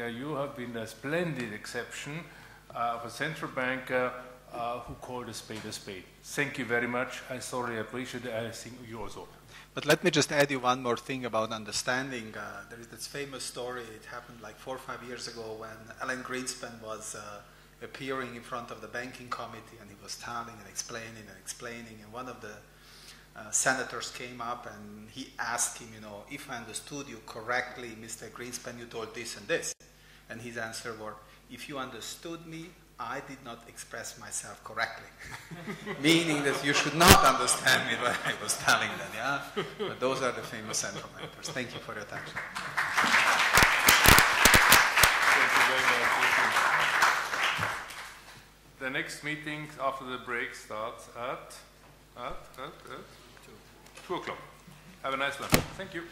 you have been a splendid exception of a central banker who called a spade a spade. Thank you very much. I thoroughly appreciate it. I think you also. But let me just add you one more thing about understanding. There is this famous story. It happened like 4 or 5 years ago when Alan Greenspan was appearing in front of the banking committee, and he was telling and explaining. And one of the senators came up and he asked him, if I understood you correctly, Mr. Greenspan, you told this and this. And his answer was, if you understood me, I did not express myself correctly. Meaning that you should not understand me what I was telling them, yeah? But those are the famous central bankers. Thank you for your attention. Thank you very much. The next meeting after the break starts at 2 o'clock. Have a nice one. Thank you.